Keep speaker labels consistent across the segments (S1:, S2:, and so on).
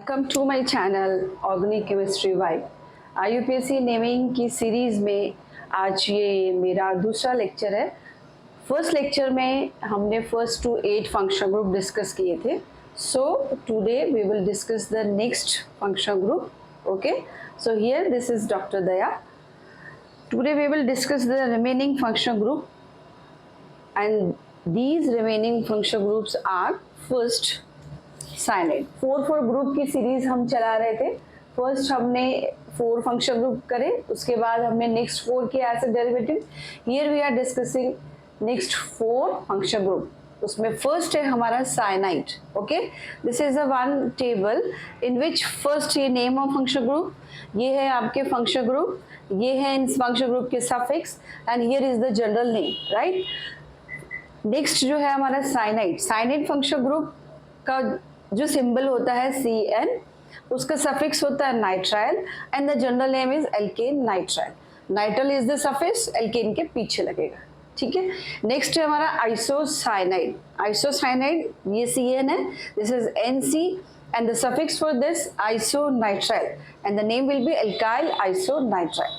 S1: Welcome to my channel organic chemistry vibe. IUPAC naming की series में आज ये मेरा दूसरा लेक्चर है। फर्स्ट लेक्चर में हमने first to 8 function group discuss किए थे। So today we will discuss the next function group. Okay, so here this is doctor Daya. Today we will discuss the remaining function group, and these remaining function groups are first cyanide। 4 group की series हम चला रहे थे। First हमने 4 function group करे, उसके बाद हमने नेक्स्ट 4 के acid derivative. Here we are discussing next 4 function group. उसमें फर्स्ट है हमारा cyanide. Okay, this is a one table in which first ये नेम ऑफ फंक्शन ग्रुप, ये है आपके फंक्शन ग्रुप, ये है इन फंक्शन ग्रुप के suffix, and here is the general name, right. Next जो है हमारा साइनाइड। साइनाइड फंक्शन ग्रुप का जो सिंबल होता है CN, उसका सफिक्स होता है nitrile, and the general name is alkane nitrile. Nitrile is the suffix, alkane के पीछे लगेगा, ठीक है। नेक्स्ट है हमारा आइसोसाइनाइड। आइसोसाइनाइड ये CN है, this is NC, and the suffix for this isonitrile, and the name will be alkyl isonitrile।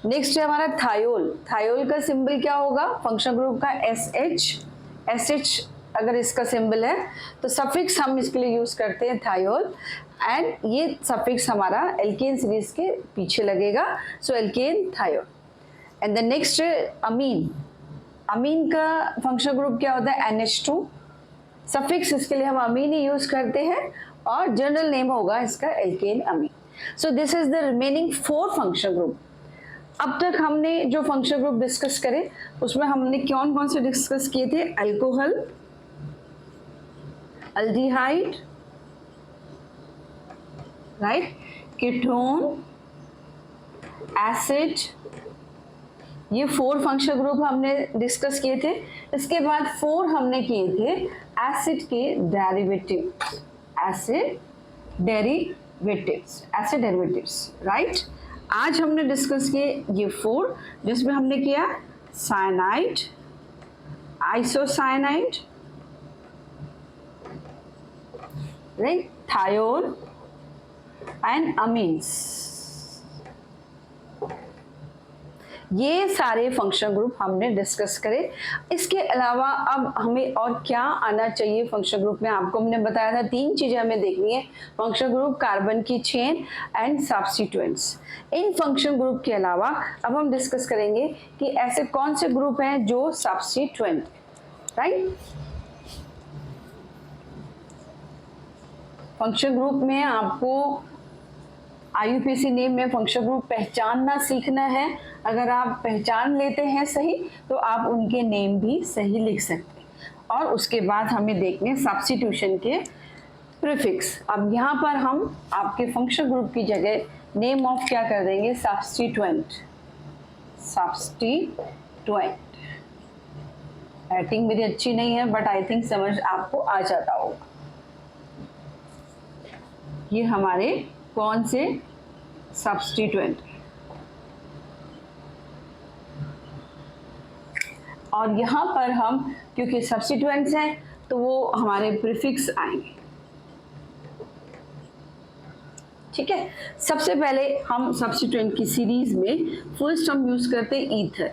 S1: Next है हमारा थायोल। थायोल का सिंबल क्या होगा फंक्शन ग्रुप का? SH अगर इसका सिंबल है तो सफिक्स हम इसके लिए यूज करते हैं थायोल, एंड ये सफिक्स हमारा एल्केन सीरीज के पीछे लगेगा, so alkane thiol. And the next amine. Amine का फंक्शन ग्रुप क्या होता है? NH2। सफिक्स इसके लिए हम अमीन ही यूज करते हैं, और जनरल नेम होगा इसका alkane amine. So this is the remaining 4 function group. अब तक हमने जो फंक्शन ग्रुप डिस्कस करे उसमें हमने कौन कौन से डिस्कस किए थे? Alcohol, aldehyde, right, ketone, acid, ये 4 फंक्शन ग्रुप हमने डिस्कस किए थे। इसके बाद 4 हमने किए थे एसिड के डेरिवेटिव, एसिड डेरिवेटिव्स, राइट। आज हमने डिस्कस किए ये 4, जिसमें हमने किया cyanide, isocyanide, right, thiol and amines. ये सारे फंक्शन ग्रुप हमने डिस्कस करे। इसके अलावा अब हमें और क्या आना चाहिए फंक्शन ग्रुप में? आपको हमने बताया था 3 चीजें हमें देखनी है फंक्शन ग्रुप: कार्बन की chain and substituents. In function group के अलावा अब हम डिस्कस करेंगे कि ऐसे कौन से ग्रुप हैं जो सब्स्टिट्यूएंट, राइट। फंक्शन ग्रुप में आपको IUPAC नेम में फंक्शन ग्रुप पहचानना सीखना है। अगर आप पहचान लेते हैं सही तो आप उनके नेम भी सही लिख सकते हैं। और उसके बाद हमें देखने सब्स्टिट्यूशन के प्रीफिक्स। अब यहाँ पर हम आपके फंक्शन ग्रुप की जगह नेम ऑफ क्या कर देंगे? सब्स्टिट्यूएंट। राइटिंग मेरी अच्छी नहीं है, बट आई थिंक समझ आपको आ जाता होगा। ये हमारे कौन से सब्स्टिट्यूएंट, और यहाँ पर हम क्योंकि सब्स्टिट्यूएंट्स हैं तो वो हमारे प्रीफिक्स आएंगे, ठीक है। सबसे पहले हम सब्स्टिट्यूएंट की सीरीज में फर्स्ट हम यूज करते हैं ईथर।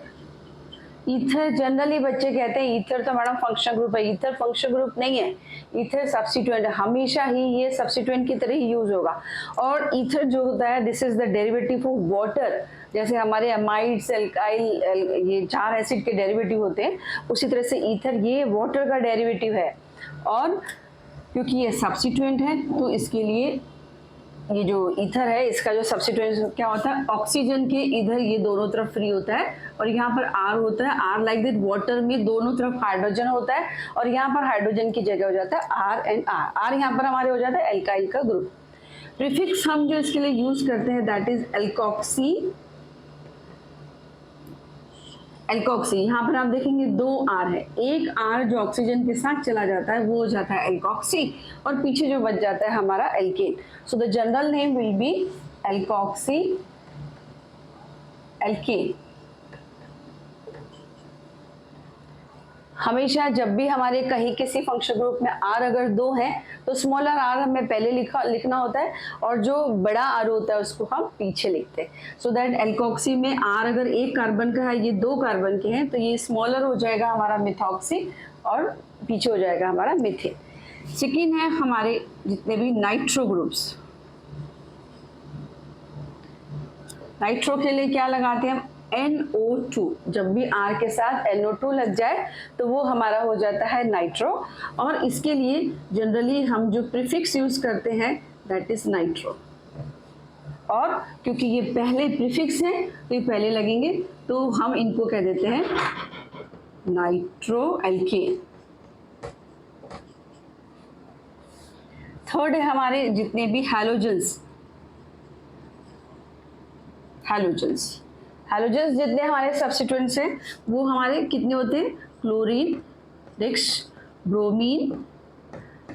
S1: ईथर जनरली बच्चे कहते हैं ईथर तो मैडम फंक्शन ग्रुप है। ईथर फंक्शन ग्रुप नहीं है, ईथर सब्स्टिट्यूएंट है। हमेशा ही ये सब्स्टिट्यूएंट की तरह ही यूज होगा। और ईथर जो होता है this is the derivative of water. जैसे हमारे अमाइड्स, एल्काइल, ये 4 एसिड के डेरिवेटिव होते हैं, उसी तरह से ईथर ये वाटर का डेरिवेटिव है। और क्योंकि ये सब्स्टिट्यूएंट है तो इसके लिए ये जो ईथर है इसका जो सब्स्टिट्यूएंट क्या होता है? ऑक्सीजन के इधर ये दोनों तरफ फ्री होता है, और यहाँ पर R होता है। R लाइक दैट वाटर में दोनों तरफ हाइड्रोजन होता है, और यहाँ पर हाइड्रोजन की जगह हो जाता है R एंड R। R यहाँ पर हमारे हो जाता है एल्काइल का ग्रुप। प्रीफिक्स हम जो इसके लिए यूज करते हैं दैट इज एल्कोक्सी। एल्कोक्सी यहाँ पर आप देखेंगे 2 R है, एक R जो ऑक्सीजन के साथ चला जाता है वो हो जाता है एल्कोक्सी, और पीछे जो बच जाता है हमारा alkane. So the general name will be alkoxy alkane. हमेशा जब भी हमारे कहीं किसी फंक्शनल ग्रुप में आर अगर 2 हैं तो स्मॉलर आर हमें पहले लिखना होता है और जो बड़ा आर होता है उसको हम पीछे लिखते हैं। सो दैट एल्कोक्सी में आर अगर 1 कार्बन का है, ये 2 कार्बन के हैं, तो ये स्मॉलर हो जाएगा हमारा मिथॉक्सी और पीछे हो जाएगा हमारा मिथेन। सेकेंड है हमारे जितने भी नाइट्रो ग्रुप्स। नाइट्रो के लिए क्या लगाते हैं हम? NO2। जब भी R के साथ NO2 लग जाए तो वो हमारा हो जाता है नाइट्रो। और इसके लिए जनरली हम जो प्रीफिक्स यूज करते हैं दैट इज नाइट्रो। और क्योंकि ये पहले प्रीफिक्स हैं तो ये पहले लगेंगे, तो हम इनको कह देते हैं नाइट्रो एल्केन। थर्ड है हमारे जितने भी हैलोजेंस। हैलोजेंस जितने हमारे सब्स्टिट्यूएंट्स हैं वो हमारे कितने होते हैं? क्लोरीन, रिक्स, ब्रोमीन,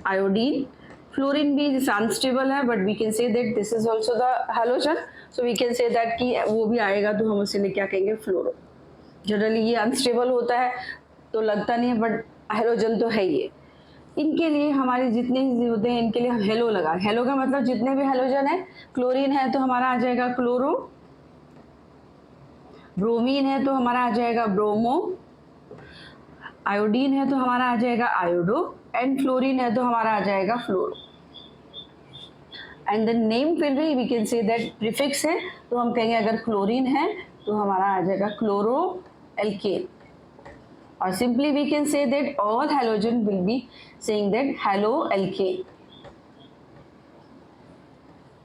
S1: आयोडीन। फ्लोरीन भी अनस्टेबल है but we can say that this is also the halogen, so we can say that कि वो भी आएगा तो हम उसे क्या कहेंगे? फ्लोरो। जनरली ये अनस्टेबल होता है तो लगता नहीं है बट हैलोजन तो है ये। इनके लिए हमारे जितने होते हैं इनके लिए हम हेलो लगा। हेलो का मतलब जितने भी हैलोजन है, क्लोरीन है तो हमारा आ जाएगा क्लोरो, ब्रोमीन है तो हमारा आ जाएगा ब्रोमो, आयोडीन है तो हमारा आ जाएगा आयोडो, एंड फ्लोरीन है तो हमारा आ जाएगा फ्लोरो। एंड द नेम फिर भी we can say that prefix है तो हम कहेंगे अगर क्लोरीन है तो हमारा आ जाएगा क्लोरो एल्केन। और simply we can say that all halogen will be saying that halo alkane.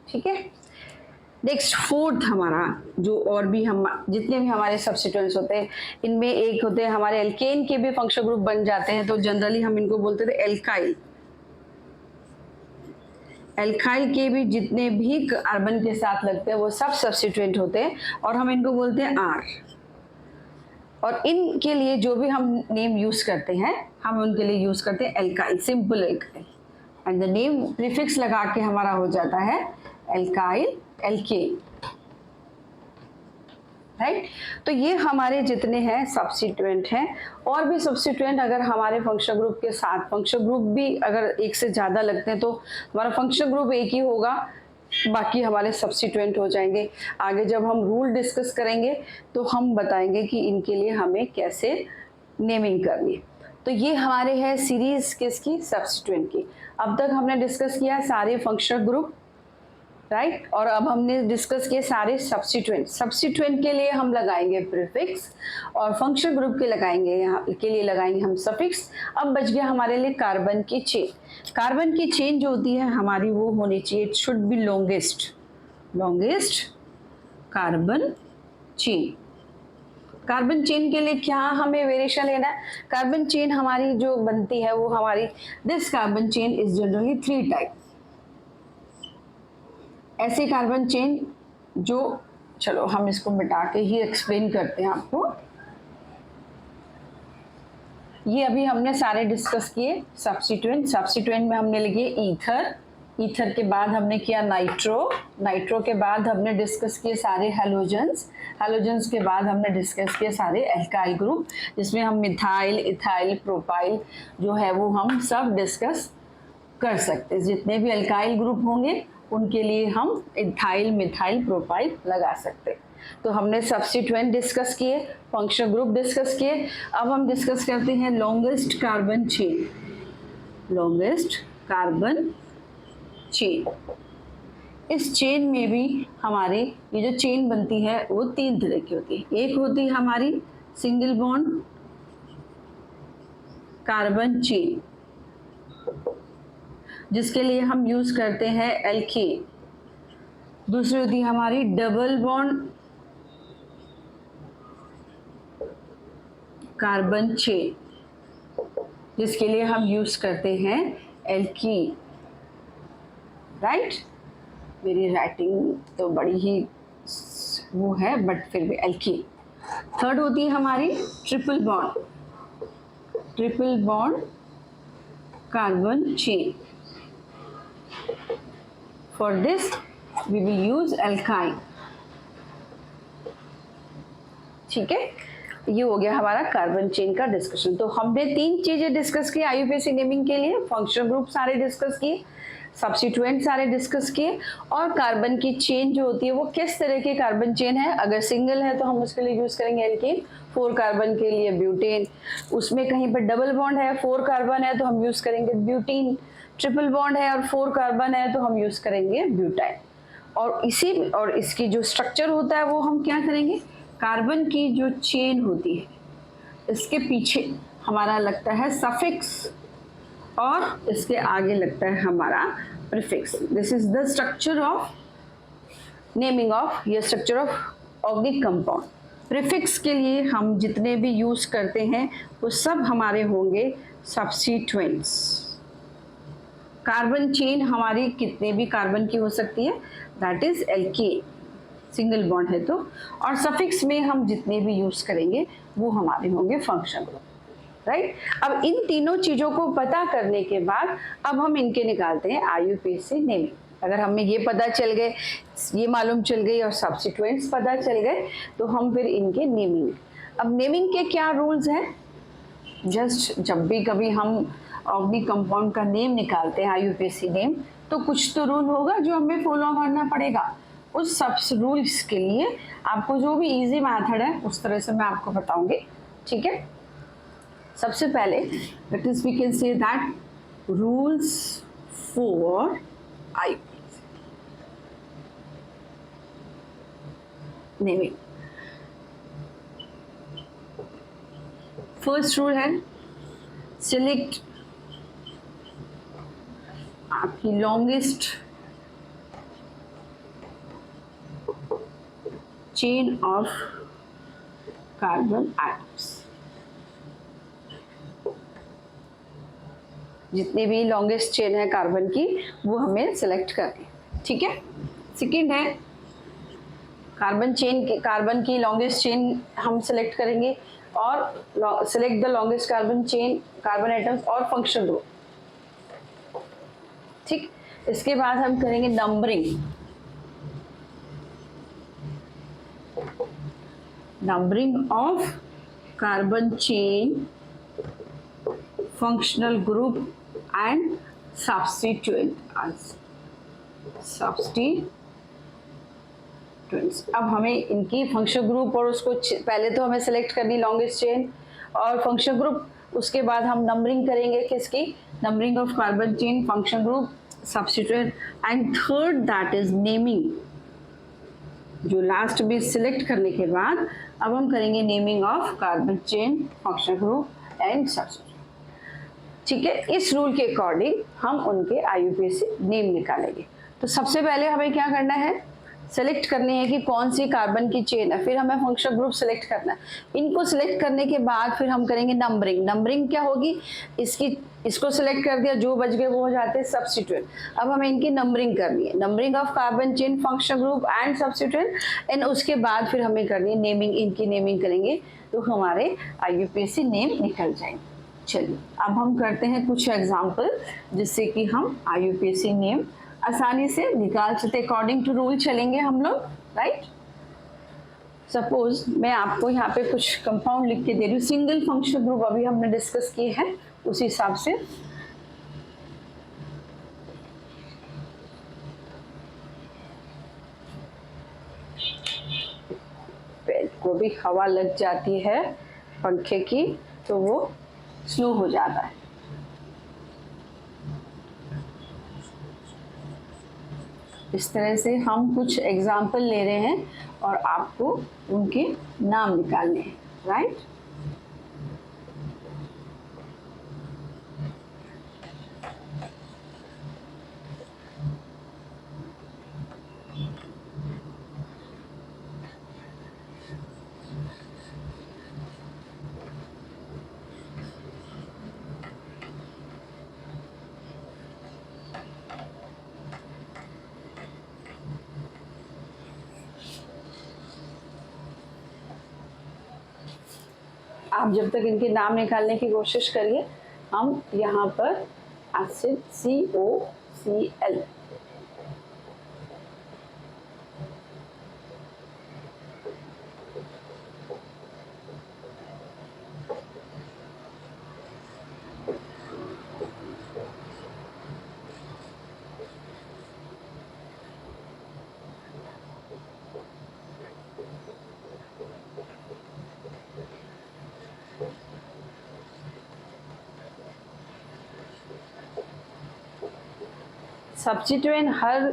S1: ठीक है। नेक्स्ट फोर्थ हमारा जो और भी हम जितने भी हमारे सब्स्टिट्यूएंट्स होते हैं इनमें एक होते हैं हमारे एल्केन के भी फंक्शनल ग्रुप बन जाते हैं, तो जनरली हम इनको बोलते थे एल्काइल। एल्काइल के भी जितने भी कार्बन के साथ लगते हैं वो सब सब्स्टिट्यूएंट होते हैं और हम इनको बोलते हैं आर। और इनके लिए जो भी हम नेम यूज करते हैं हम उनके लिए यूज करते हैं alkyl, simple alkyl. And the name prefix लगा के हमारा हो जाता है एल्काइल एल्केन। राइट। तो ये हमारे जितने हैं सब्स्टिट्यूएंट हैं। और भी सब्स्टिट्यूएंट अगर हमारे फंक्शनल ग्रुप के साथ, फंक्शनल ग्रुप भी अगर एक से ज़्यादा लगते हैं तो हमारा फंक्शनल ग्रुप एक ही होगा, बाकी हमारे सब्स्टिट्यूएंट हो जाएंगे। आगे जब हम रूल डिस्कस करेंगे तो हम बताएंगे कि इनके लिए हमें कैसे नेमिंग करनी है। तो ये हमारे है सीरीज किसकी? सब्स्टिट्यूएंट की। अब तक हमने डिस्कस किया सारे फंक्शनल ग्रुप, राइट। और अब हमने डिस्कस किए सारे सब्स्टिट्यूएंट। सब्स्टिट्यूएंट के लिए हम लगाएंगे प्रीफिक्स और फंक्शनल ग्रुप के लिए लगाएंगे हम सफिक्स। अब बच गया हमारे लिए कार्बन की चेन। कार्बन की चेन जो होती है हमारी वो होनी चाहिए, it should be longest carbon chain. Carbon chain के लिए क्या हमें वेरिएशन लेना है? कार्बन चेन हमारी जो बनती है वो हमारी this carbon chain is generally 3 type. ऐसे कार्बन चेन जो, चलो हम इसको मिटा के ही एक्सप्लेन करते हैं आपको। ये अभी हमने सारे डिस्कस किए सब्स्टिट्यूएंट में हमने लिए ईथर के बाद हमने किया नाइट्रो के बाद हमने डिस्कस किए सारे हैलोजेंस के बाद हमने डिस्कस किए सारे एल्काइल ग्रुप, जिसमें हम मिथाइल, इथाइल, प्रोपाइल जो है वो हम सब डिस्कस कर सकते हैं। जितने भी एल्काइल ग्रुप होंगे उनके लिए हम इथाइल, मिथाइल, प्रोपाइल लगा सकते हैं। तो हमने सब्स्टिट्यूएंट डिस्कस किए, फंक्शनल ग्रुप डिस्कस किए। अब हम डिस्कस करते हैं लॉन्गेस्ट कार्बन चेन। इस चेन में भी हमारे ये जो चेन बनती है वो 3 तरह की होती है। एक होती है हमारी सिंगल बॉन्ड कार्बन चेन, जिसके लिए हम यूज करते हैं एल्केन। दूसरी होती है हमारी डबल बॉन्ड कार्बन चेन, जिसके लिए हम यूज करते हैं एल्कीन। राइट। मेरी राइटिंग तो बड़ी ही वो है बट फिर भी एल्कीन। थर्ड होती है हमारी triple bond carbon chain. For this we will use alkyne। ठीक है। ये हो गया हमारा कार्बन चेन का डिस्कशन। तो हमने 3 चीजें डिस्कस की आईयूपीएसी नेमिंग के लिए, फंक्शनल ग्रुप सारे डिस्कस किए, सब्स्टिट्यूएंट सारे डिस्कस किए, और कार्बन की चेन जो होती है वो किस तरह की कार्बन चेन है। अगर सिंगल है तो हम उसके लिए यूज करेंगे एल्केन, 4 कार्बन के लिए ब्यूटेन, उसमें कहीं पर डबल बॉन्ड है 4 कार्बन है तो हम यूज करेंगे ब्यूटीन, ट्रिपल बॉन्ड है और 4 कार्बन है तो हम यूज करेंगे ब्यूटाइल। और इसकी जो स्ट्रक्चर होता है वो हम क्या करेंगे, कार्बन की जो चेन होती है इसके पीछे हमारा लगता है सफिक्स और इसके आगे लगता है हमारा prefix. This is the structure of naming of, ये structure of organic compound. Prefix के लिए हम जितने भी यूज करते हैं वो सब हमारे होंगे सब्स्टिट्यूएंट्स। कार्बन चेन हमारी कितने भी कार्बन की हो सकती है, that is alkane, single bond है तो, और सफिक्स में हम जितने भी यूज करेंगे वो हमारे होंगे फंक्शनल ग्रुप, राइट। अब इन तीनों चीजों को पता करने के बाद अब हम इनके निकालते हैं आईयूपीएसी नेमिंग। अगर हमें ये पता चल गए, ये मालूम चल गई और सब्स्टिट्यूएंट्स पता चल गए तो हम फिर इनके नेमिंग। अब नेमिंग के क्या रूल्स हैं, जस्ट जब भी कभी हम ऑर्गेनिक कंपाउंड का नेम निकालते हैं आईयूपीएसी नेम, तो कुछ तो रूल होगा जो हमें फॉलो करना पड़ेगा। उस सब रूल्स के लिए आपको जो भी इजी मेथड है उस तरह से मैं आपको बताऊंगी, ठीक है। सबसे पहले that is we can say that rules for IUPAC naming. First rule है सिलेक्ट आपकी longest chain of carbon atoms. जितनी भी लॉन्गेस्ट चेन है कार्बन की वो हमें सिलेक्ट करनी, ठीक है। सेकंड है कार्बन की लॉन्गेस्ट चेन हम सिलेक्ट करेंगे और select the longest carbon chain, carbon atoms और फंक्शनल ग्रुप, ठीक। इसके बाद हम करेंगे numbering of carbon chain, functional group and substituents. अब हमें इनकी फंक्शनल ग्रुप और उसको पहले तो हमें सेलेक्ट करनी लॉन्गेस्ट चेन और फंक्शनल ग्रुप, उसके बाद हम नंबरिंग करेंगे किसकी, numbering of carbon chain, functional group, substituent, and third that is naming. जो लास्ट में सिलेक्ट करने के बाद अब हम करेंगे naming of carbon chain, functional group and substituent, ठीक है। इस रूल के अकॉर्डिंग हम उनके आईयूपीएसी नेम निकालेंगे। तो सबसे पहले हमें क्या करना है, सेलेक्ट करनी है कि कौन सी कार्बन की चेन है, फिर हमें फंक्शनल ग्रुप सेलेक्ट करना है। इनको सिलेक्ट करने के बाद फिर हम करेंगे नंबरिंग। नंबरिंग क्या होगी, इसको सिलेक्ट कर दिया, जो बच गए वो हो जाते हैं सब्स्टिट्यूएंट। अब हमें इनकी नंबरिंग करनी है, numbering of carbon chain, functional group and substituent, and उसके बाद फिर हमें करनी है नेमिंग। इनकी नेमिंग करेंगे तो हमारे आईयूपीएसी नेम निकल जाएंगे। चलिए अब हम करते हैं कुछ एग्जाम्पल जिससे कि हम आईयूपीएसी नेम आसानी से निकाल सकते। अकॉर्डिंग टू रूल चलेंगे हम लोग, राइट। सपोज मैं आपको यहाँ पे कुछ कंपाउंड लिख के दे रही हूँ, सिंगल फंक्शनल ग्रुप अभी हमने डिस्कस किए हैं, उस हिसाब से पेन को भी हवा लग जाती है पंखे की तो वो स्लो हो जाता है। इस तरह से हम कुछ एग्जाम्पल ले रहे हैं और आपको उनके नाम निकालने हैं, राइट। आप जब तक इनके नाम निकालने की कोशिश करिए, हम यहाँ पर एसिड COCl, सब्स्टिट्यूएंट हर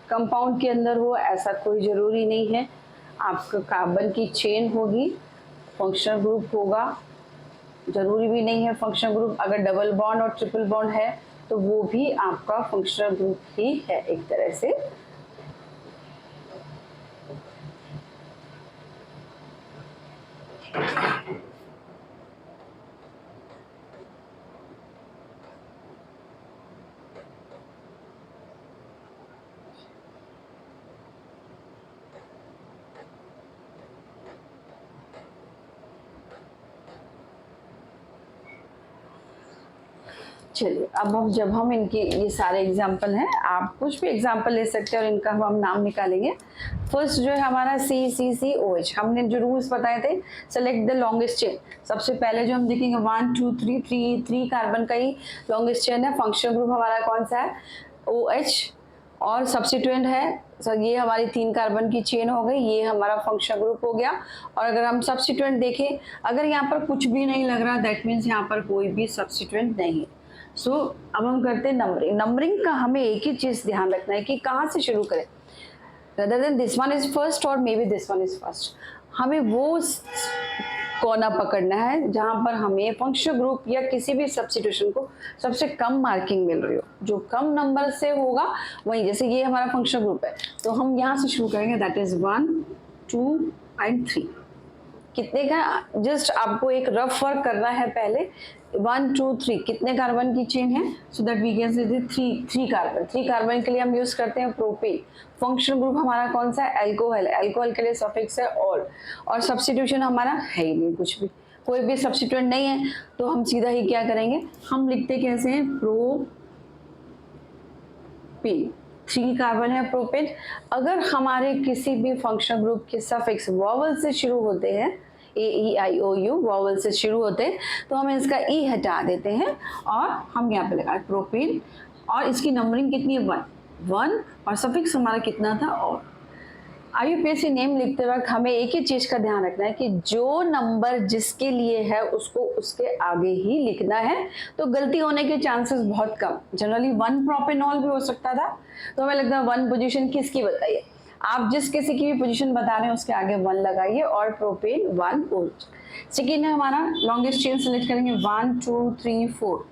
S1: कंपाउंड के अंदर हो ऐसा कोई ज़रूरी नहीं है। आपका कार्बन की चेन होगी, फंक्शनल ग्रुप होगा, ज़रूरी भी नहीं है फंक्शनल ग्रुप। अगर डबल बॉन्ड और ट्रिपल बॉन्ड है तो वो भी आपका फंक्शनल ग्रुप ही है एक तरह से। चलिए अब हम इनके ये सारे एग्जाम्पल हैं, आप कुछ भी एग्जाम्पल ले सकते हैं और इनका हम नाम निकालेंगे। फर्स्ट जो है हमारा CCCOH, हमने जो रूल्स बताए थे, सेलेक्ट द लॉन्गेस्ट चेन। सबसे पहले जो हम देखेंगे 1 2 3 3 कार्बन का ही लॉन्गेस्ट चेन है। फंक्शनल ग्रुप हमारा कौन सा है? OH। और सब्स्टिट्यूएंट है सर, ये हमारी 3 कार्बन की चेन हो गई, ये हमारा फंक्शनल ग्रुप हो गया। और अगर हम सब्स्टिट्यूएंट देखें, अगर यहाँ पर कुछ भी नहीं लग रहा दैट मीन्स यहाँ पर कोई भी सब्स्टिट्यूएंट नहीं है। सो अब हम करते हैं नंबरिंग। नंबरिंग का हमें एक ही चीज़ ध्यान रखना है कि कहाँ से शुरू करें। rather than this one is first और maybe this one is first, हमें वो कोना पकड़ना है जहाँ पर हमें फंक्शनल ग्रुप या किसी भी सब्स्टिट्यूशन को सबसे कम मार्किंग मिल रही हो। जो कम नंबर से होगा वही, जैसे ये हमारा फंक्शनल ग्रुप है तो हम यहाँ से शुरू करेंगे, दैट इज 1 2 एंड 3। कितने का, जस्ट आपको एक रफ वर्क करना है पहले। 1 2 3 कितने कार्बन की चेन है? सो दैट वी कैन से 3 कार्बन। 3 कार्बन के लिए हम यूज करते हैं प्रोपेन। फंक्शनल ग्रुप हमारा कौन सा है? एल्कोहल। एल्कोहल के लिए सफिक्स है ऑल। और सब्स्टिट्यूशन हमारा है ही नहीं, कुछ भी कोई भी सब्स्टिट्यूएंट नहीं है, तो हम सीधा ही क्या करेंगे, हम लिखते कैसे हैं? प्रोपेन। 3 कार्बन है प्रोपेन। अगर हमारे किसी भी फंक्शनल ग्रुप के सफिक्स वॉवल से शुरू होते हैं, AEIOU वॉवल से शुरू होते हैं, तो हम इसका E हटा देते हैं और हम यहाँ पे लगा प्रोपेन। और इसकी नंबरिंग कितनी है? 1 और सफिक्स हमारा कितना था? और IUPAC नेम लिखते वक्त हमें एक ही चीज़ का ध्यान रखना है कि जो नंबर जिसके लिए है उसको उसके आगे ही लिखना है, तो गलती होने के चांसेस बहुत कम। जनरली 1 प्रोपेनॉल भी हो सकता था, तो हमें लगता है 1 पोजीशन किसकी बताइए, आप जिस किसी की भी पोजीशन बता रहे हैं उसके आगे 1 लगाइए और प्रोपेन 1 ओल्ड। सेकेंड है हमारा लॉन्गेस्ट चेन सेलेक्ट करेंगे 1 2 3 4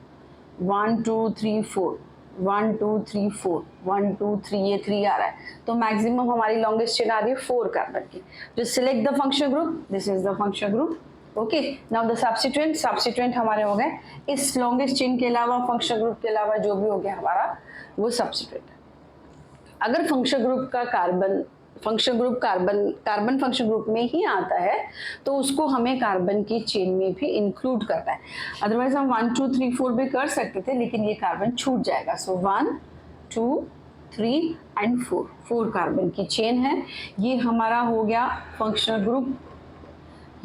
S1: 1 2 3 4 1 2 3 4 1 2 3, ये 3 आ रहा है, तो मैक्सिमम हमारी लॉन्गेस्ट चेन आ रही है 4 कार्बन की। जो select the functional group, this is the functional group. Okay, now the substituent हमारे हो गए। इस लॉन्गेस्ट चेन के अलावा फंक्शनल ग्रुप के अलावा जो भी हो गया हमारा वो सब्स्टिट्यूएंट। अगर फंक्शनल ग्रुप का कार्बन फंक्शनल ग्रुप में ही आता है तो उसको हमें कार्बन की चेन में भी इंक्लूड करना है। अदरवाइज हम 1 2 3 4 भी कर सकते थे, लेकिन ये कार्बन छूट जाएगा। सो 1 2 3 एंड 4 कार्बन की चेन है। ये हमारा हो गया फंक्शनल ग्रुप,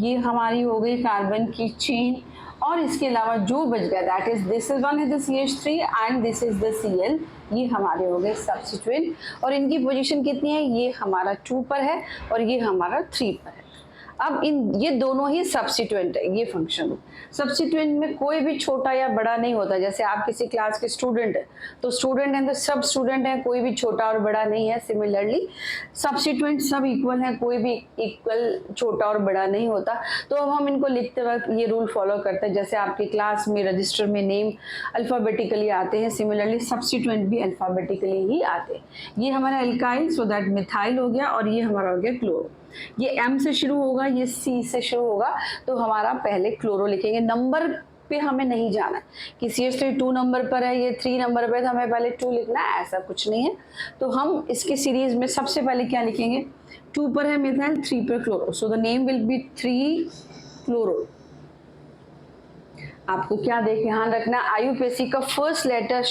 S1: ये हमारी हो गई कार्बन की चेन। और इसके अलावा जो बच गया that is this is one है the CH3 and this is the Cl, ये हमारे हो गए सब्स्टिट्यूएंट। और इनकी पोजीशन कितनी है? ये हमारा 2 पर है और ये हमारा 3 पर है। अब ये दोनों ही सब्स्टिट्यूएंट है। ये फंक्शन सब्स्टिट्यूएंट में कोई भी छोटा या बड़ा नहीं होता। जैसे आप किसी क्लास के स्टूडेंट है तो स्टूडेंट है तो सब स्टूडेंट है, कोई भी छोटा और बड़ा नहीं है। सिमिलरली सब्स्टिट्यूएंट सब इक्वल है, कोई भी इक्वल छोटा और बड़ा नहीं होता। तो अब हम इनको लिखते वक्त ये रूल फॉलो करते हैं, जैसे आपकी क्लास में रजिस्टर में नेम अल्फ़ाबेटिकली आते हैं, सिमिलरली सब्स्टिट्यूएंट भी अल्फ़ाबेटिकली ही आते हैं। ये हमारा एल्काइल, सो दैट मिथाइल हो गया, और ये हमारा हो गया क्लोरो। ये M से शुरू होगा, ये C से शुरू होगा, तो हमारा पहले क्लोरो लिखेंगे। नंबर पे हमें नहीं जाना कि CH3 2 नंबर पर है, ये 3 नंबर पर है तो हमें पहले 2 लिखना है, ऐसा कुछ नहीं है। तो हम इसकी सीरीज में सबसे पहले क्या लिखेंगे? 2 पर है मिथाइल, 3 पर chloro, so the name will be 3 chloro. आपको क्या ध्यान रखना, IUPAC का first letter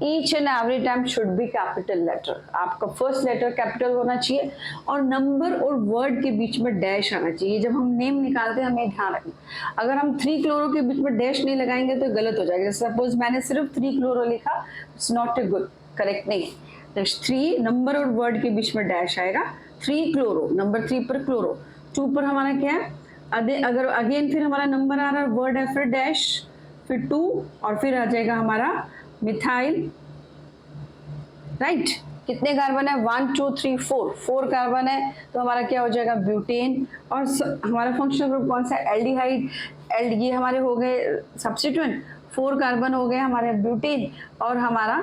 S1: each and every time should be capital letter. आपका फर्स्ट लेटर कैपिटल होना चाहिए और नंबर और वर्ड के बीच में डैश आना चाहिए। जब हम नेम निकालते हैं हमें ध्यान रखना, अगर हम 3 क्लोरो के बीच में डैश नहीं लगाएंगे तो गलत हो जाएगा। सपोज मैंने सिर्फ 3 क्लोरो लिखा, it's not a good, correct नहीं है। 3 नंबर और वर्ड के बीच में डैश आएगा, 3 क्लोरो, नंबर 3 पर क्लोरो, 2 पर हमारा क्या है, अगर अगेन फिर हमारा नंबर आ रहा है, वर्ड है, फिर डैश, फिर 2 और फिर आ जाएगा हमारा मिथाइल राइट कितने कार्बन है 1 2 3 4 4 कार्बन है तो हमारा क्या हो जाएगा ब्यूटेन। और हमारा फंक्शनल ग्रुप कौन सा है एल्डिहाइड। ये हमारे हो गए सब्स्टिट्यूएंट 4 कार्बन हो गए हमारे ब्यूटेन और हमारा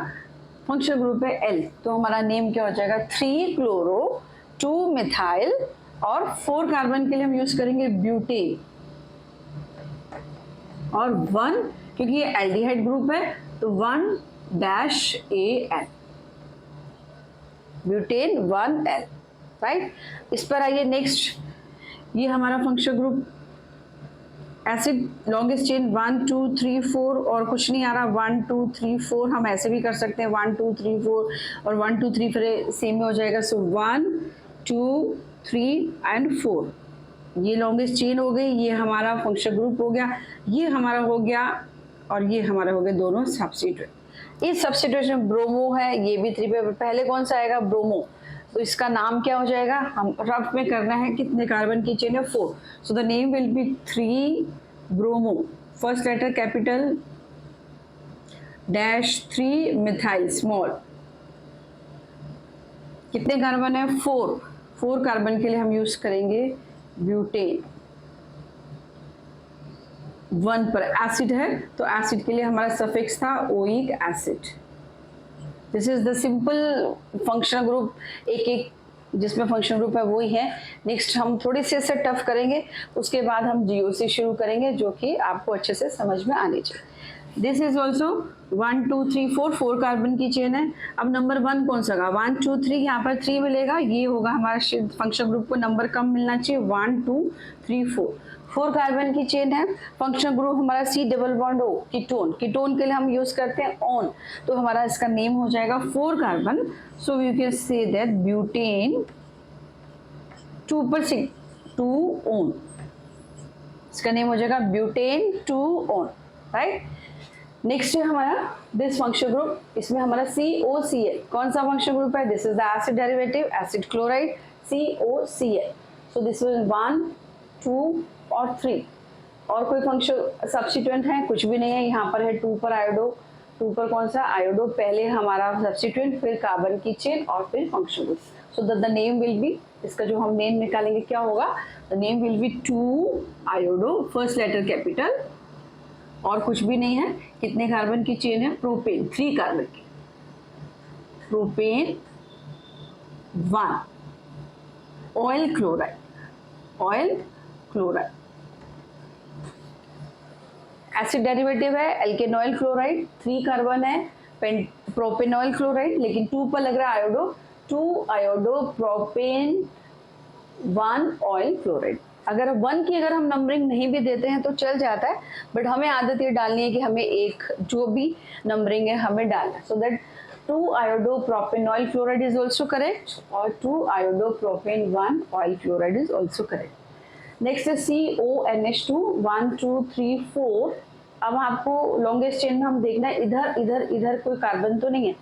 S1: फंक्शनल ग्रुप है एल तो हमारा नेम क्या हो जाएगा 3 क्लोरो 2 मिथाइल और 4 कार्बन के लिए हम यूज करेंगे ब्यूटेन और 1 क्योंकि ये एल्डिहाइड ग्रुप है तो 1-AN ब्यूटेन 1L राइट। इस पर आइए नेक्स्ट ये हमारा functional group acid longest chain 1 2 3 4 और कुछ नहीं आ रहा 1 2 3 4 हम ऐसे भी कर सकते हैं 1 2 3 4 और 1 2 3 फिर सेम में हो जाएगा सो 1 2 3 एंड 4 ये लॉन्गेस्ट चेन हो गई। ये हमारा फंक्शनल ग्रुप हो गया ये हमारा हो गया और ये हमारा हो गया दोनों सब्स्टिट्यूएंट। इस सब्स्टिट्यूएंट में ब्रोमो है ये भी 3 पे पहले कौन सा आएगा ब्रोमो तो इसका नाम क्या हो जाएगा हम रफ में करना है कितने कार्बन की चेन है 4 so the name will be 3 bromo first letter capital -3 methyl small कितने कार्बन है 4 कार्बन के लिए हम यूज करेंगे ब्यूटेन 1 पर एसिड है तो एसिड के लिए हमारा सफिक्स था oic acid. This is the simple functional group एक जिसमें फंक्शनल ग्रुप है वही है। नेक्स्ट हम थोड़ी सी इससे टफ करेंगे उसके बाद हम जीओसी शुरू करेंगे जो कि आपको अच्छे से समझ में आनी चाहिए। दिस इज ऑल्सो 1 2 3 4 कार्बन की चेन है। अब नंबर 1 कौन सा होगा 1 2 3 यहाँ पर 3 मिलेगा ये होगा हमारा फंक्शनल ग्रुप को नंबर कम मिलना चाहिए 1 2 3 4 कार्बन की चेन है। फंक्शनल ग्रुप हमारा C double bond O ketone के लिए हम यूज करते हैं ऑन तो हमारा इसका नेम हो जाएगा 4 carbon so you can say that butane 2 पर 2 ऑन इसका नेम हो जाएगा ब्यूटेन 2 ऑन राइट। नेक्स्ट है हमारा दिस फंक्शनल ग्रुप इसमें हमारा COCl कौन सा फंक्शनल ग्रुप है this is the acid derivative acid chloride COCl so this is 1 2 और 3 और कोई फंक्शन सब्स्टिट्यूएंट है कुछ भी नहीं है यहाँ पर है 2 पर आयोडो 2 पर कौन सा आयोडो पहले हमारा सब्स्टिट्यूएंट फिर कार्बन की चेन और फिर functional group so the name will be इसका जो हम नेम निकालेंगे क्या होगा the name will be 2 iodo first letter capital और कुछ भी नहीं है कितने कार्बन की चेन है प्रोपेन 3 कार्बन की propane 1 oil chloride acid derivative है एल्केनॉइल क्लोराइड 3 कार्बन है प्रोपेनॉइल क्लोराइड लेकिन 2 पर लग रहा है iodo 2 iodo propane 1 oil chloride. अगर 1 की अगर हम नंबरिंग नहीं भी देते हैं तो चल जाता है बट हमें आदत ये डालनी है कि हमें एक जो भी नंबरिंग है हमें डालना so that 2 iodo propanoyl chloride is also correct और 2 iodo propane 1 oil chloride is also correct. Next है CONH2 1 2 3 4 अब आपको लॉन्गेस्ट चेन में हम देखना है इधर कोई कार्बन तो नहीं है।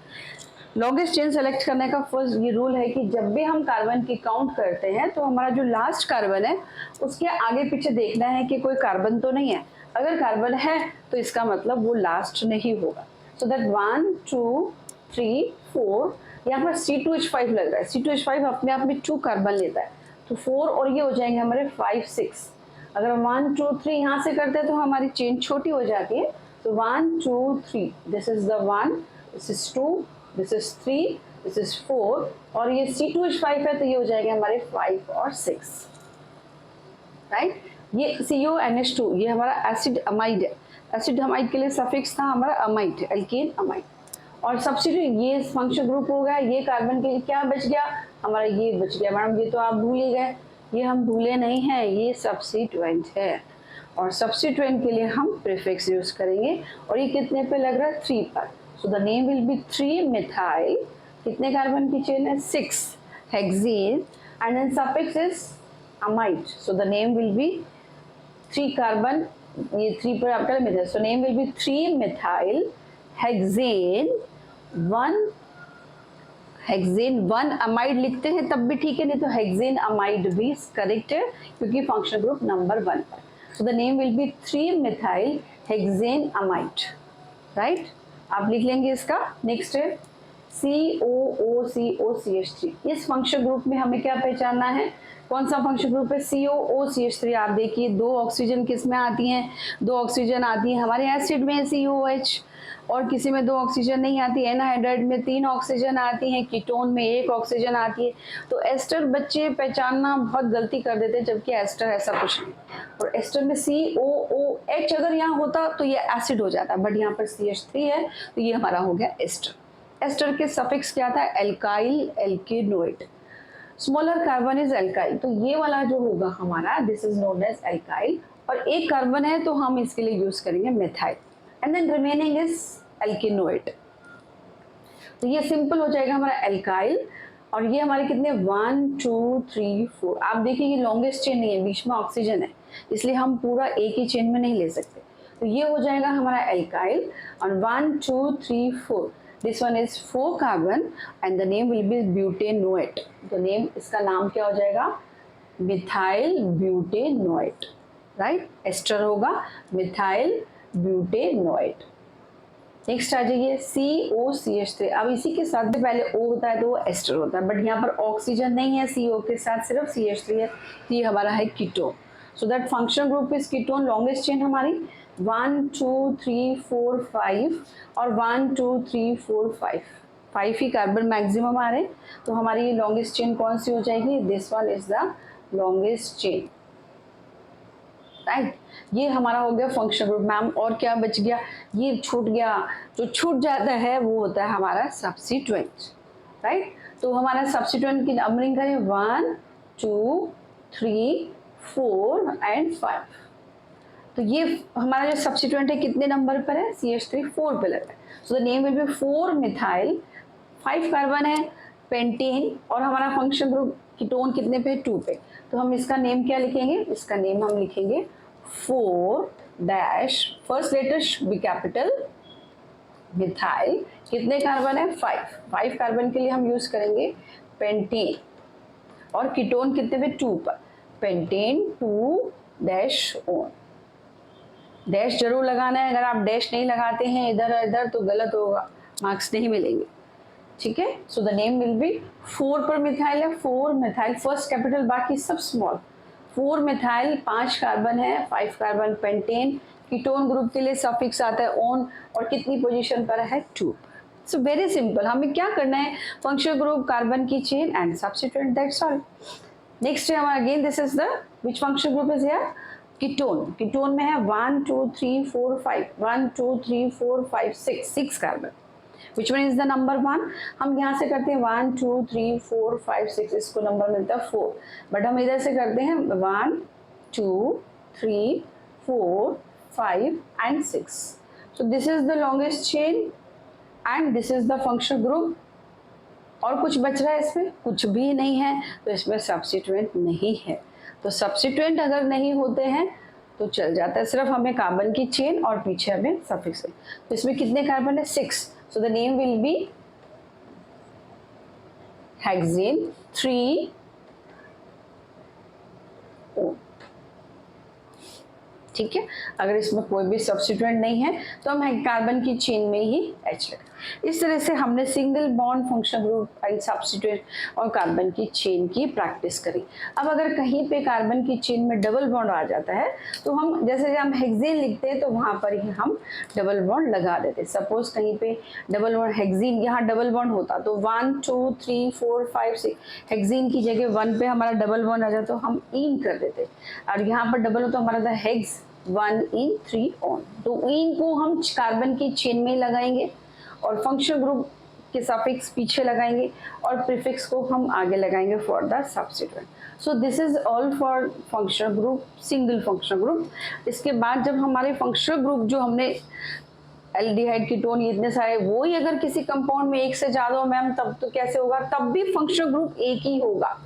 S1: लॉन्गेस्ट चेन सेलेक्ट करने का फर्स्ट ये रूल है कि जब भी हम कार्बन की काउंट करते हैं तो हमारा जो लास्ट कार्बन है उसके आगे पीछे देखना है कि कोई कार्बन तो नहीं है। अगर कार्बन है तो इसका मतलब वो लास्ट नहीं होगा सो दैट 1 2 3 4 यहाँ पर C2H5 लग रहा है C2H5 अपने आप में 2 कार्बन लेता है तो 4 और ये हो जाएंगे हमारे 5 6। अगर 1 2 3 यहाँ से करते हैं तो हमारी चेन छोटी हो जाती है तो 1 2 3 this is the 1 this is 2 this is 3 this is 4 और ये C2H5 है तो ये हो जाएंगे हमारे 5 और 6 राइट। ये CONH2 ये हमारा एसिड अमाइड है एसिड अमाइड के लिए सफिक्स था हमारा अमाइड एल्केन अमाइड और सब्स्टिट्यूएंट ये फंक्शनल ग्रुप हो गया ये कार्बन के लिए क्या बच गया हमारा ये बच गया मैडम ये तो आप भूल ही गए ये हम भूले नहीं हैं ये सब्स्टिट्यूएंट है और सब्स्टिट्यूएंट के लिए हम प्रीफिक्स यूज करेंगे और ये कितने पे लग रहा है 3 पर so the name will be 3 methyl कितने कार्बन की चेन है 6 hexane and then suffix is amide so the name will be 3 carbon ये 3 पर आपका methyl so name will be 3 methyl hexane 1 amide लिखते हैं तब भी ठीक है नहीं तो हेक्सेन अमाइड भी करेक्ट है क्योंकि फंक्शनल ग्रुप नंबर 1 पर so the name will be 3 methyl hexane amide right. आप लिख लेंगे इसका। नेक्स्ट है COOCOCH3। इस फंक्शनल ग्रुप में हमें क्या पहचानना है, कौन सा फंक्शनल ग्रुप है, COOCH3। आप देखिए 2 ऑक्सीजन किस में आती हैं, 2 ऑक्सीजन आती है हमारे एसिड में COOH, और किसी में 2 ऑक्सीजन नहीं आती, एनहाइड्राइड में 3 ऑक्सीजन आती हैं, कीटोन में 1 ऑक्सीजन आती है। तो एस्टर बच्चे पहचानना बहुत गलती कर देते हैं, जबकि एस्टर ऐसा कुछ नहीं। और एस्टर में COOH अगर यहाँ होता तो ये एसिड हो जाता, बट यहाँ पर CH3 है तो ये हमारा हो गया एस्टर। एस्टर के सफिक्स क्या था, alkyl, alkanoate. Smaller carbon is alkyl, तो ये वाला जो होगा हमारा, this is known as alkyl. और एक कार्बन है तो हम इसके लिए यूज करेंगे methyl, and then remaining is alkanoate. तो ये सिंपल हो जाएगा हमारा एल्काइल। और ये हमारे कितने 1 2 3 4, आप देखिए ये लॉन्गेस्ट चेन नहीं है, बीच में ऑक्सीजन है, इसलिए हम पूरा एक ही चेन में नहीं ले सकते। तो ये हो जाएगा हमारा एल्काइल। और 1 2 3 4, this one is 4 carbon and the name will be butanoate. तो नेम, इसका नाम क्या हो जाएगा, मिथाइल ब्यूटेनोएट, राइट। एस्टर होगा मिथाइल ब्यूटेनोएट। नेक्स्ट आ जाइए COCH3। अब इसी के साथ में पहले O होता है तो वो एस्टर होता है, बट यहाँ पर ऑक्सीजन नहीं है CO के साथ, सिर्फ CH3 है, तो ये हमारा है ketone. So that functional group is ketone. Longest chain हमारी 1 2 3 4 5 और 1 2 3 4 5 ही कार्बन मैक्सिमम आ रहे, तो हमारी लॉन्गेस्ट चेन कौन सी हो जाएगी, this one is the longest chain, right. ये हमारा हो गया फंक्शनल ग्रुप। मैम और क्या बच गया, ये छूट गया, जो छूट जाता है वो होता है हमारा सब्स्टिट्यूएंट, राइट। तो हमारा सब्स्टिट्यूएंट की नंबरिंग करें 1 2 3 4 एंड 5। तो ये हमारा जो सब्स्टिट्यूएंट है कितने नंबर पर है, CH3 4 पे लगा है। सो the name will B 4 methyl, 5 carbon है पेंटेन, और हमारा फंक्शनल ग्रुप कीटोन कितने पे, 2 पे। तो हम इसका नेम क्या लिखेंगे, इसका नेम हम लिखेंगे 4 dash, first letter be capital, methyl. कितने कार्बन है, 5 कार्बन के लिए हम यूज करेंगे पेंटेन, और कीटोन कितने पे, 2 पर, पेंटेन 2 डैश ओन। डैश जरूर लगाना है, अगर आप डैश नहीं लगाते हैं इधर इधर तो गलत होगा, मार्क्स नहीं मिलेंगे, ठीक है। सो द नेम विल बी 4 पर मिथाइल है, 4 मिथाइल, फर्स्ट कैपिटल, बाकी सब स्मॉल। 4 मिथाइल, 5 कार्बन है, 5 कार्बन पेंटेन। कीटोन ग्रुप के लिए सफिक्स आता है ओन, और कितनी पोजीशन पर है, 2। सो वेरी सिंपल, हमें क्या करना है, फंक्शनल ग्रुप, कार्बन की chain and substituent, that's all. Next है हमारा, again this is the which functional group is here, ketone. Ketone में है 1 2 3 4 5, 1 2 3 4 5 6 carbon. Which one is the number 1? हम यहाँ से करते हैं 1 2 3 4 5 6, इसको नंबर मिलता है 4, बट हम इधर से करते हैं 1 2 3 4 5 and 6. So this is the longest chain and this is the functional group. और कुछ बच रहा है इसमें, कुछ भी नहीं है, तो इसमें सब्स्टिट्यूएंट नहीं है। तो सब्स्टिट्यूएंट अगर नहीं होते हैं तो चल जाता है, सिर्फ हमें कार्बन की चेन और पीछे हमें सफिक्स है। तो इसमें कितने कार्बन है, 6। So the name will be hexane 3 O, ठीक है। अगर इसमें कोई भी सब्स्टिट्यूएंट नहीं है तो हम कार्बन की चेन में ही H लगा। इस तरह से हमने single bond, functional group and substituent और कार्बन की चेन की प्रैक्टिस करी। अब अगर कहीं पे कार्बन की चेन में डबल बॉन्ड आ जाता है तो हम जैसे हम हेक्सेन लिखते हैं तो वहाँ पर ही हम डबल बॉन्ड लगा देते। सपोज कहीं पे डबल बॉन्ड हेक्सेन, यहाँ डबल बॉन्ड होता तो 1 2 3 4 5 6, हेक्सेन की जगह 1 पे हमारा डबल बॉन्ड आ जाता तो हम इन कर देते, और यहाँ पर डबल हो तो हमारा था हेक्स 1 इन 3 ऑन। तो इन को हम कार्बन की चेन में लगाएंगे और फंक्शनल ग्रुप के सफिक्स पीछे लगाएंगे और प्रीफिक्स को हम आगे लगाएंगे for the substituent. So this is all for functional group, single functional group. इसके बाद जब हमारे फंक्शनल ग्रुप जो हमने एल्डिहाइड, कीटोन, इतने सारे, वो ही अगर किसी कंपाउंड में एक से ज्यादा हो मैम तब तो कैसे होगा, तब भी फंक्शनल ग्रुप एक ही होगा,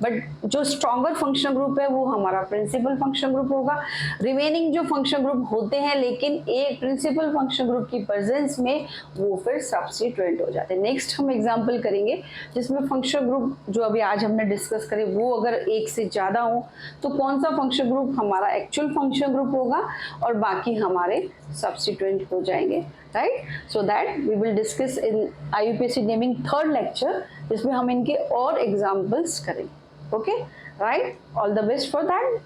S1: बट जो स्ट्रॉन्गर फंक्शनल ग्रुप है वो हमारा प्रिंसिपल फंक्शनल ग्रुप होगा। रिमेनिंग जो फंक्शनल ग्रुप होते हैं लेकिन एक प्रिंसिपल फंक्शनल ग्रुप की प्रेजेंस में वो फिर सब्स्टिट्यूएंट हो जाते हैं। नेक्स्ट हम एग्जांपल करेंगे जिसमें फंक्शनल ग्रुप जो अभी आज हमने डिस्कस करे वो अगर एक से ज़्यादा हो तो कौन सा फंक्शनल ग्रुप हमारा एक्चुअल फंक्शनल ग्रुप होगा और बाकी हमारे सब्स्टिट्यूएंट हो जाएंगे, right. So that we will discuss in IUPAC naming third lecture जिसमें हम इनके और एग्जाम्पल्स करेंगे। Okay, right, all the best for that.